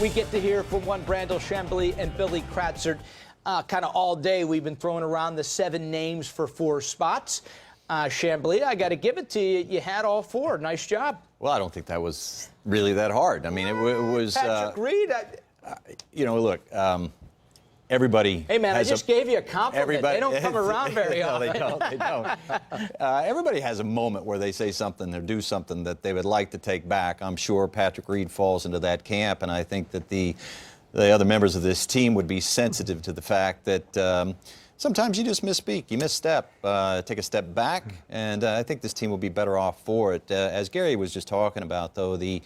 We get to hear from one Brandel Chambly and Billy Kratzert. Kind of all day we've been throwing around the 7 names for 4 spots. Chambly, I got to give it to you. You had all 4. Nice job. Well, I don't think that was really that hard. I mean, it was... Patrick Reed. You know, look, everybody... Hey, man, I just gave you a compliment. They don't come around very no, often. they don't. Everybody has a moment where they say something or do something that they would like to take back. I'm sure Patrick Reed falls into that camp, and I think that the other members of this team would be sensitive to the fact that sometimes you just misspeak, you misstep, take a step back, and I think this team will be better off for it. As Gary was just talking about, though, the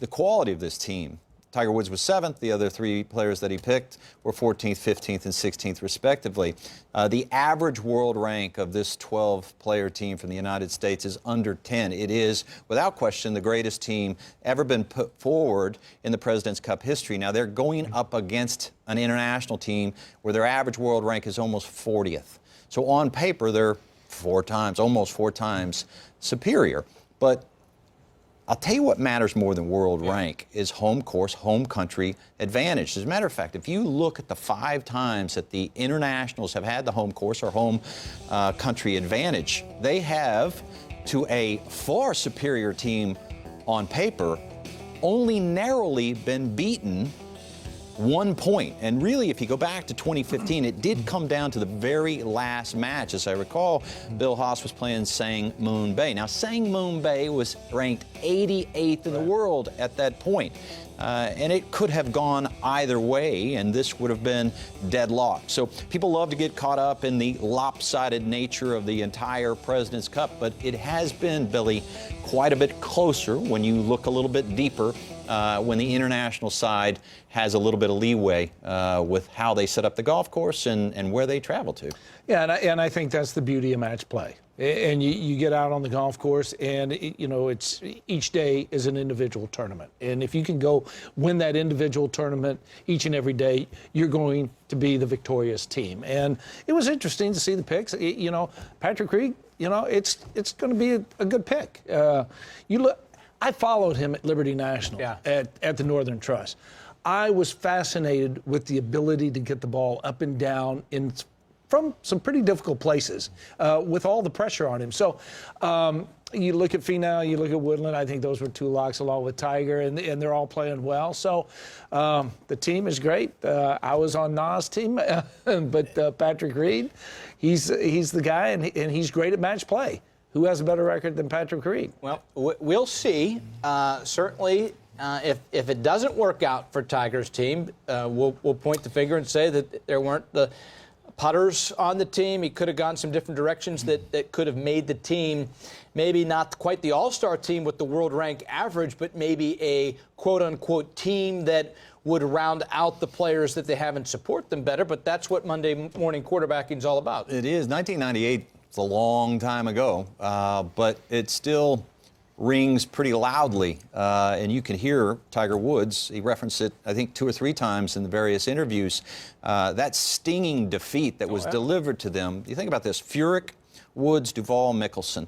quality of this team. Tiger Woods was 7th. The other 3 players that he picked were 14th, 15th, and 16th, respectively. The average world rank of this 12-player team from the United States is under 10. It is, without question, the greatest team ever been put forward in the President's Cup history. Now, they're going up against an international team where their average world rank is almost 40th. So on paper, they're almost 4 times superior. But I'll tell you what matters more than world rank is home course, home country advantage. As a matter of fact, if you look at the 5 times that the internationals have had the home course or home country advantage, they have, to a far superior team on paper, only narrowly been beaten 1 point. And really, if you go back to 2015, it did come down to the very last match. As I recall, Bill Haas was playing Sang Moon Bay. Now, Sang Moon Bay was ranked 88th in the world at that point. And it could have gone either way, and this would have been deadlocked. So people love to get caught up in the lopsided nature of the entire President's Cup, but it has been, Billy, quite a bit closer when you look a little bit deeper when the international side has a little bit of leeway with how they set up the golf course and where they travel to. Yeah, and I think that's the beauty of match play. And you get out on the golf course, and it's each day is an individual tournament. And if you can go win that individual tournament each and every day, you're going to be the victorious team. And it was interesting to see the picks. Patrick Reed, it's going to be a good pick. I followed him at Liberty National at the Northern Trust. I was fascinated with the ability to get the ball up and down from some pretty difficult places with all the pressure on him. So you look at Finau, you look at Woodland, I think those were 2 locks along with Tiger, and they're all playing well. So the team is great. I was on Nas' team, but Patrick Reed, he's the guy, and he's great at match play. Who has a better record than Patrick Reed? Well, we'll see. Certainly, if it doesn't work out for Tiger's team, we'll point the finger and say that there weren't the putters on the team. He could have gone some different directions that could have made the team maybe not quite the all-star team with the world rank average, but maybe a quote-unquote team that would round out the players that they have and support them better. But that's what Monday morning quarterbacking is all about. It is. 1998, it's a long time ago, but it still rings pretty loudly, and you can hear Tiger Woods, he referenced it, I think, 2 or 3 times in the various interviews, that stinging defeat that was delivered to them. You think about this, Furyk, Woods, Duval, Mickelson,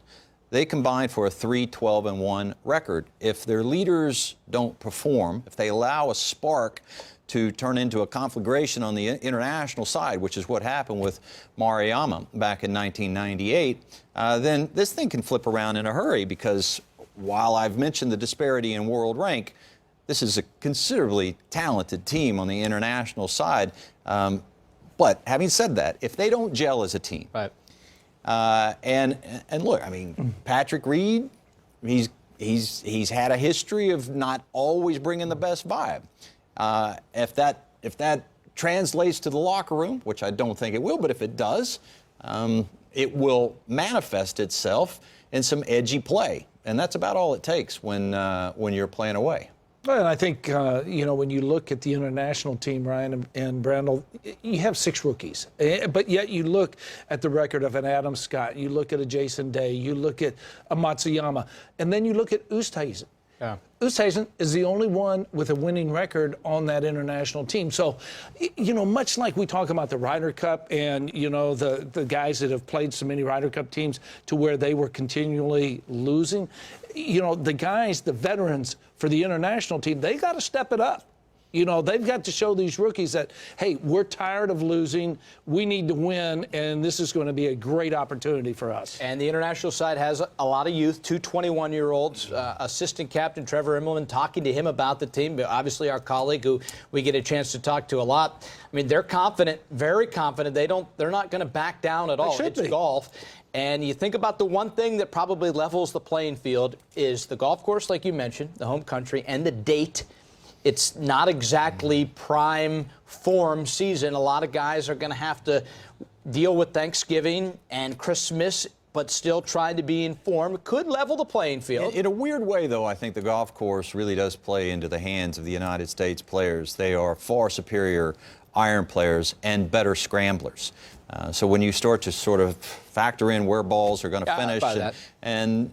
they combined for a 3-12-1 record. If their leaders don't perform, if they allow a spark to turn into a conflagration on the international side, which is what happened with Maruyama back in 1998, then this thing can flip around in a hurry, because while I've mentioned the disparity in world rank, this is a considerably talented team on the international side. But having said that, if they don't gel as a team, right. And look, I mean, Patrick Reed, he's had a history of not always bringing the best vibe. If that translates to the locker room, which I don't think it will, but if it does, it will manifest itself in some edgy play. And that's about all it takes when you're playing away. Well, and I think, when you look at the international team, Ryan and Brandel, you have 6 rookies. But yet you look at the record of an Adam Scott, you look at a Jason Day, you look at a Matsuyama, and then you look at Oosthuizen. Yeah. Oosthuizen is the only one with a winning record on that international team. So, much like we talk about the Ryder Cup and, the guys that have played so many Ryder Cup teams to where they were continually losing, the guys, the veterans for the international team, they got to step it up. You know, they've got to show these rookies that, hey, we're tired of losing. We need to win, and this is going to be a great opportunity for us. And the international side has a lot of youth, two 21-year-olds. Assistant captain Trevor Immelman talking to him about the team, but obviously our colleague who we get a chance to talk to a lot. I mean, they're confident, very confident. They're not going to back down at all. It's golf. And you think about the one thing that probably levels the playing field is the golf course, like you mentioned, the home country, and the date. It's not exactly prime form season. A lot of guys are going to have to deal with Thanksgiving and Christmas, but still trying to be in form. It could level the playing field. In a weird way, though, I think the golf course really does play into the hands of the United States players. They are far superior iron players and better scramblers. So when you start to sort of factor in where balls are going to finish, and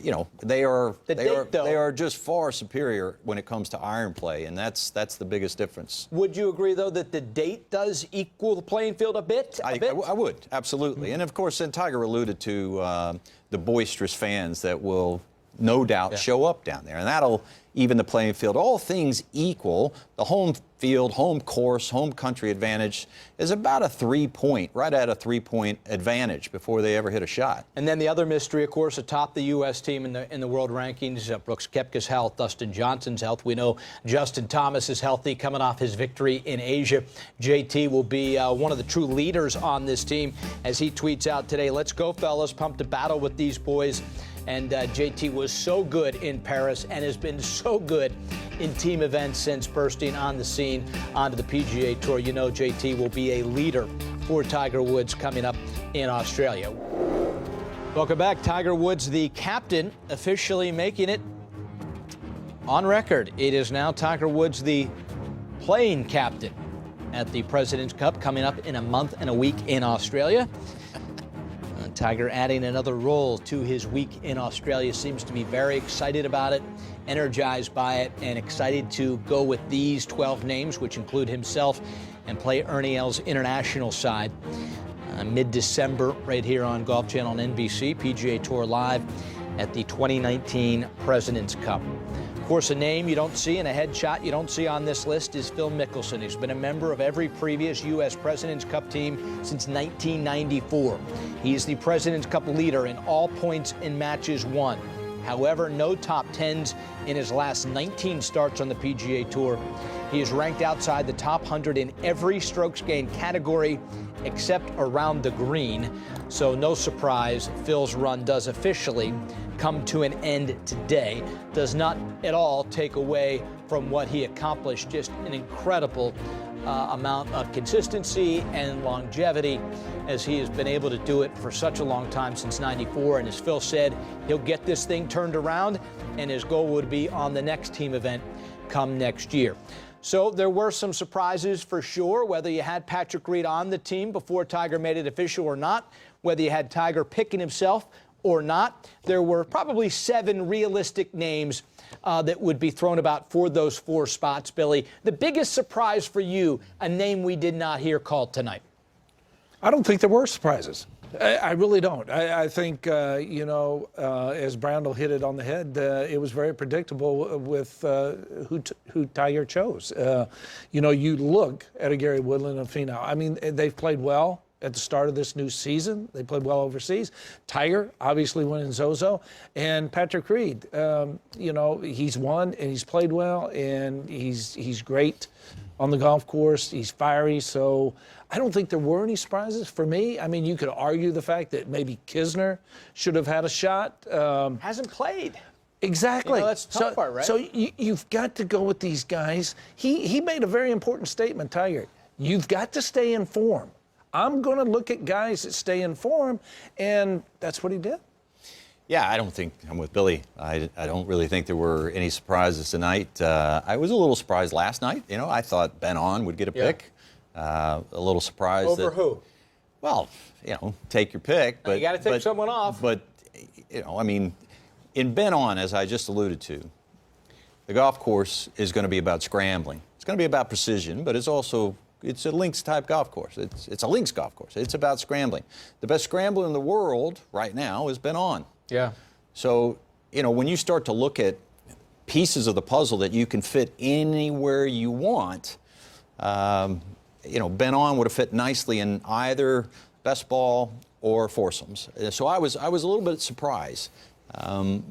you know, they are just far superior when it comes to iron play, and that's the biggest difference. Would you agree, though, that the date does equal the playing field a bit? I would, absolutely. And of course, then Tiger alluded to the boisterous fans that will no doubt show up down there, and that'll even the playing field. All things equal, the home field, home course, home country advantage is about a 3-point, right at a 3-point advantage before they ever hit a shot. And then the other mystery, of course, atop the U.S. team in the world rankings, Brooks Koepka's health, Dustin Johnson's health. We know Justin Thomas is healthy coming off his victory in Asia. JT will be one of the true leaders on this team as he tweets out today, "Let's go, fellas, pumped to battle with these boys." And JT was so good in Paris and has been so good in team events since bursting on the scene onto the PGA Tour. You know JT will be a leader for Tiger Woods coming up in Australia. Welcome back. Tiger Woods, the captain, officially making it on record. It is now Tiger Woods, the playing captain at the President's Cup coming up in a month and a week in Australia. Tiger adding another role to his week in Australia, seems to be very excited about it, energized by it, and excited to go with these 12 names, which include himself, and play Ernie Els' international side mid-December right here on Golf Channel and NBC, PGA Tour Live at the 2019 President's Cup. Of course, a name you don't see and a headshot you don't see on this list is Phil Mickelson. He's been a member of every previous U.S. President's Cup team since 1994. He's the President's Cup leader in all points in matches won. However, no top 10s in his last 19 starts on the PGA Tour. He is ranked outside the top 100 in every strokes gained category except around the green. So no surprise, Phil's run does officially come to an end today. Does not at all take away from what he accomplished. Just an incredible amount of consistency and longevity as he has been able to do it for such a long time, since '94. And as Phil said, he'll get this thing turned around, and his goal would be on the next team event come next year. So there were some surprises for sure, whether you had Patrick Reed on the team before Tiger made it official or not, whether you had Tiger picking himself or not. There were probably 7 realistic names that would be thrown about for those 4 spots, Billy. The biggest surprise for you, a name we did not hear called tonight? I don't think there were surprises. I really don't. I think, you know, as Brownell hit it on the head, it was very predictable with who Tiger chose. You know, you look at a Gary Woodland and Finau. I mean, they've played well at the start of this new season. They played well overseas. Tiger obviously winning Zozo, and Patrick Reed. You know, he's won and he's played well, and he's great on the golf course. He's fiery. So I don't think there were any surprises for me. I mean, you could argue the fact that maybe Kisner should have had a shot. Hasn't played. Exactly. You know, that's the tough part, right? So you've got to go with these guys. He made a very important statement, Tiger. You've got to stay in form. I'm going to look at guys that stay in form, and that's what he did. Yeah, I don't think I'm with Billy. I don't really think there were any surprises tonight. I was a little surprised last night. You know, I thought Ben On would get a pick. A little surprised. Over who? Well, you know, take your pick. But you got to take someone off. But, you know, I mean, in Ben On, as I just alluded to, the golf course is going to be about scrambling. It's going to be about precision, but it's a links-type golf course. It's a links golf course. It's about scrambling. The best scrambler in the world right now is Ben On. Yeah. So, you know, when you start to look at pieces of the puzzle that you can fit anywhere you want. Ben On would have fit nicely in either best ball or foursomes. So I was a little bit surprised.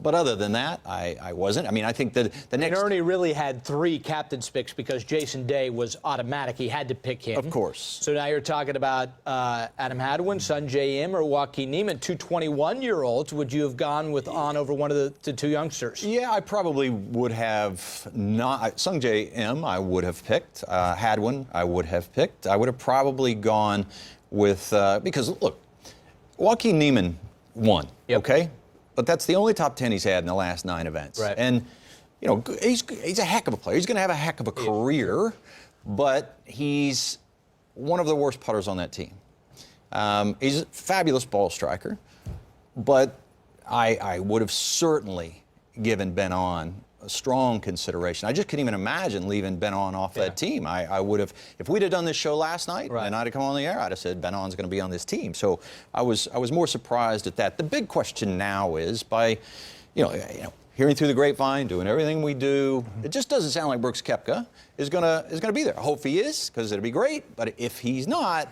But other than that, I wasn't. I mean, I think that the next... And Ernie really had 3 captain's picks because Jason Day was automatic. He had to pick him. Of course. So now you're talking about Adam Hadwin, Sungjae Im, or Joaquin Niemann, 2 21-year-olds. Would you have gone with On over one of the 2 youngsters? Yeah, I probably would have not. Sungjae Im, I would have picked. Hadwin, I would have picked. I would have probably gone with... because, look, Joaquin Niemann won, okay? But that's the only top 10 he's had in the last 9 events. Right. And, he's a heck of a player. He's going to have a heck of a career, but he's one of the worst putters on that team. He's a fabulous ball striker, but I would have certainly given Ben On a strong consideration. I just couldn't even imagine leaving Ben On off that team. I would have, if we'd have done this show last night and I'd have come on the air, I'd have said Ben On's going to be on this team. So I was more surprised at that. The big question now is by, hearing through the grapevine, doing everything we do, it just doesn't sound like Brooks Koepka is gonna be there. I hope he is, because it'll be great. But if he's not,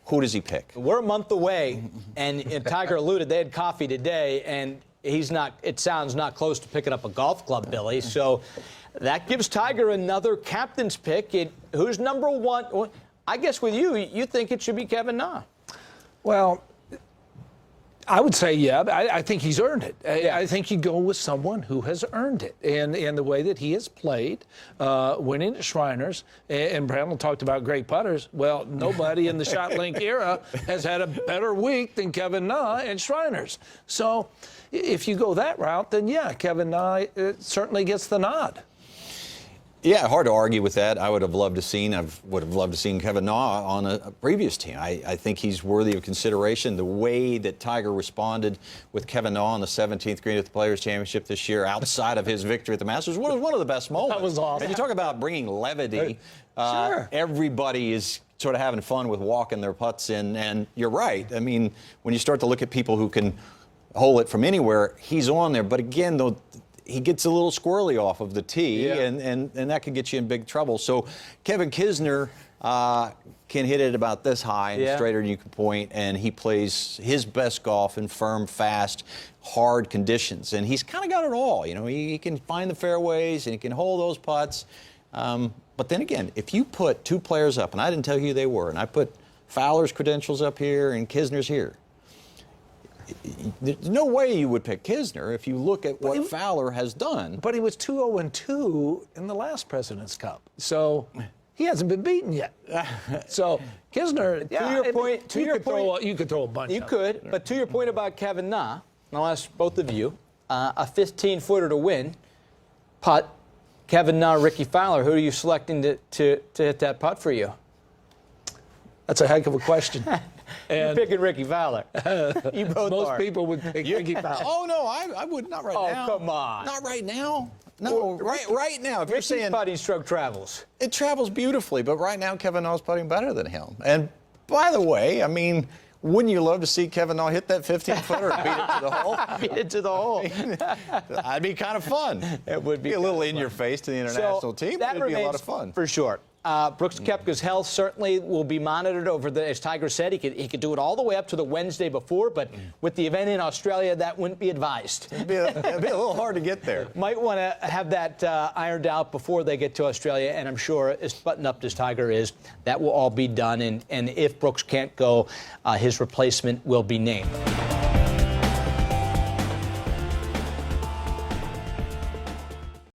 who does he pick? We're a month away, and Tiger alluded they had coffee today, and he's not, it sounds, not close to picking up a golf club, Billy. So that gives Tiger another captain's pick. Who's number 1? Well, I guess with you think it should be Kevin Na. Well, I would say, yeah, I think he's earned it. I think you go with someone who has earned it. And the way that he has played, winning at Shriners, and Brandon talked about great putters. Well, nobody in the ShotLink era has had a better week than Kevin Na at Shriners. So if you go that route, then yeah, Kevin Na certainly gets the nod. Yeah, hard to argue with that. I would have loved to seen Kevin Na on a previous team. I think he's worthy of consideration. The way that Tiger responded with Kevin Na on the 17th green at the Players' Championship this year, outside of his victory at the Masters, was one of the best moments. That was awesome. And you talk about bringing levity. Sure. Everybody is sort of having fun with walking their putts in, and you're right. I mean, when you start to look at people who can hole it from anywhere, he's on there. But again, though, he gets a little squirrely off of the tee, and that could get you in big trouble. So Kevin Kisner can hit it about this high and straighter than you can point, and he plays his best golf in firm, fast, hard conditions. And he's kind of got it all. He can find the fairways, and he can hold those putts. But then again, if you put 2 players up, and I didn't tell you who they were, and I put Fowler's credentials up here and Kisner's here, there's no way you would pick Kisner if you look at what Fowler has done. But he was 2-0-2 in the last President's Cup. So he hasn't been beaten yet. So Kisner, you could throw a bunch. You could, but to your point about Kevin Na, and I'll ask both of you, a 15-footer to win, putt, Kevin Na, Ricky Fowler, who are you selecting to hit that putt for you? That's a heck of a question. You're picking Ricky Fowler. You both Most are. people would pick Ricky Fowler. Oh, no, I would not right now. Oh, come on. Not right now. No, right now. If you're saying putting stroke travels. It travels beautifully, but right now Kevin Na's putting better than him. And by the way, I mean, wouldn't you love to see Kevin Na hit that 15-footer and beat it to the hole? Beat it to the hole. That'd be kind of fun. It would be a little in your face to the international team, but it'd be a lot of fun. For sure. Brooks Koepka's health certainly will be monitored as Tiger said, he could do it all the way up to the Wednesday before, but with the event in Australia, that wouldn't be advised. It'd be a little hard to get there. Might want to have that ironed out before they get to Australia, and I'm sure as buttoned up as Tiger is, that will all be done, and if Brooks can't go, his replacement will be named.